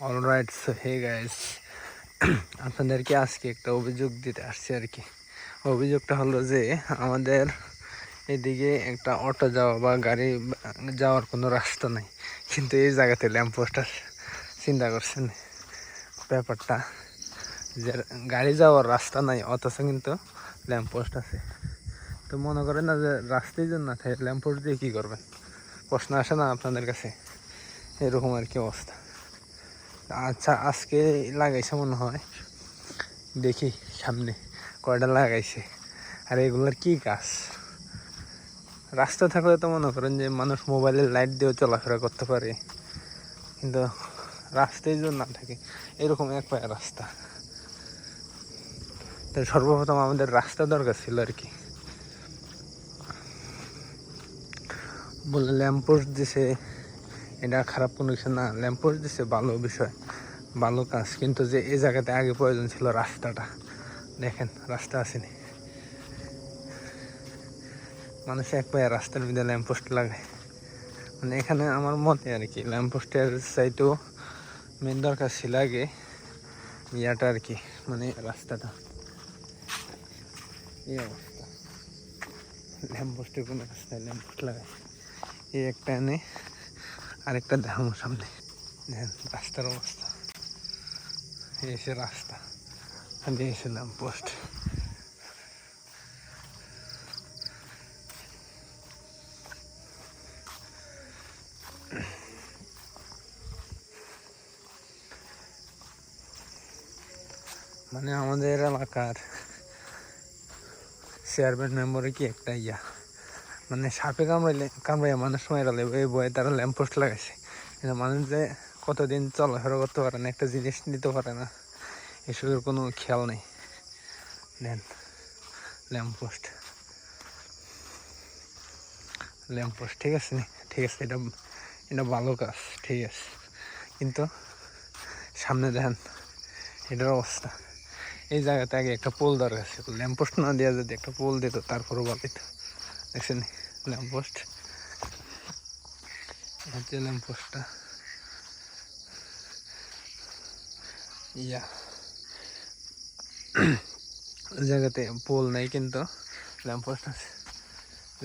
Alright, so hey guys, আপনাদেরকে আজকে একটা অভিযোগ দিতে আসছি আর কি। অভিযোগটা হলো যে আমাদের এদিকে একটা অটো যাওয়া বা গাড়ি যাওয়ার কোনো রাস্তা নাই, কিন্তু এই জায়গাতে ল্যাম্পপোস্ট আছে। চিন্তা করছেন ব্যাপারটা, যে গাড়ি যাওয়ার রাস্তা নাই অথচ কিন্তু ল্যাম্পপোস্ট আছে। তো মনে করেন না যে রাস্তায় জন্য না থাকে, ল্যাম্পপোস্ট দিয়ে কী করবেন? প্রশ্ন আসে না আপনাদের কাছে? এরকম আর কি অবস্থা। আচ্ছা, আজকে লাগাইছে মনে হয়, দেখি সামনে কয়টা লাগাইছে। আর এগুলোর কি কাজ? রাস্তা থাকলে তো মনে করেন যে মানুষ মোবাইলের লাইট দিয়েও চলাফেরা করতে পারে, কিন্তু রাস্তায় যদি না থাকে, এরকম এক পায়ে রাস্তা, তো সর্বপ্রথম আমাদের রাস্তা দরকার ছিল আর কি। বলে ল্যাম্পপোস্ট দিছে, এটা খারাপ কোনো কিছু না। ল্যাম্পপোস্ট দিছে ভালো বিষয়, ভালো কাজ, কিন্তু যে এই জায়গাতে আগে প্রয়োজন ছিল রাস্তাটা। দেখেন রাস্তা আসেনি, মানুষ এক পায়ে রাস্তার মধ্যে ল্যাম্পপোস্ট লাগায়। মানে এখানে আমার মতে আর কি ল্যাম্পপোস্টের চাইতেও মেন দরকার ছিল আগে ইয়াটা আর কি, মানে রাস্তাটা। এই অবস্থা, ল্যাম্পপোস্টের কোনো রাস্তায় ল্যাম্পপোস্ট লাগায়, এই একটা এনে আরেকটা দেখাবো সামনে। দেখেন রাস্তার অবস্থা, এসে রাস্তা আর এসে ল্যাম্পপোস্ট। মানে আমাদের এলাকার চেয়ারম্যান মেম্বারে কি একটা মানে সাপে কামড়াইয়া মানুষ মাইরালে এই বয়ে তারা ল্যাম্পপোস্ট লাগাইছে। কিন্তু মানুষ যে কতদিন চলাফেরা করতে পারে না, একটা জিনিস নিতে পারে না, এসবের কোনো খেয়াল নেই। দেন ল্যাম্পপোস্ট, ল্যাম্পপোস্ট ঠিক আছে, ঠিক আছে, এটা এটা ভালো কাজ, ঠিক আছে, কিন্তু সামনে দেখেন এটার অবস্থা। এই জায়গাতে আগে একটা পোল দরকার ছিল, ল্যাম্পপোস্ট না দেওয়া যদি একটা পোল দিত তারপরও ভালো হতো। দেখছেন ল্যাম্পপোস্ট, হচ্ছে ল্যাম্পপোস্টটা। ওই জায়গাতে পোল নেই কিন্তু ল্যাম্পপোস্ট আছে।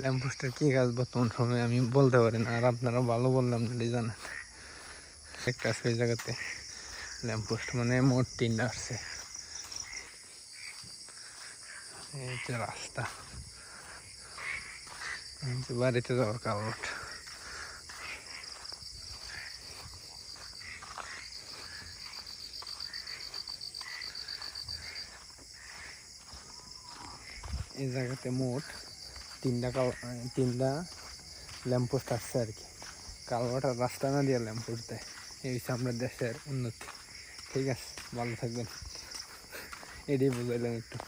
ল্যাম্পপোস্টের কী কাজ বর্তমান সময়ে আমি বলতে পারি না, আর আপনারা ভালো বললাম যদি জানেন। একটা আছে ওই জায়গাতে ল্যাম্পপোস্ট, মানে মোট 3টা আসছে। এই যে রাস্তা, বাড়িতে যাওয়ার কালভার্ট। এই জায়গাতে মোট 3টা ল্যাম্পপোস্ট আসছে আর কি। কালভার্ট আর রাস্তা না দিয়ে ল্যাম্পপোস্ট দেয়, এই হচ্ছে আমরা দেশের উন্নতি। ঠিক আছে, ভালো থাকবেন, এটাই বুঝাইলাম একটু।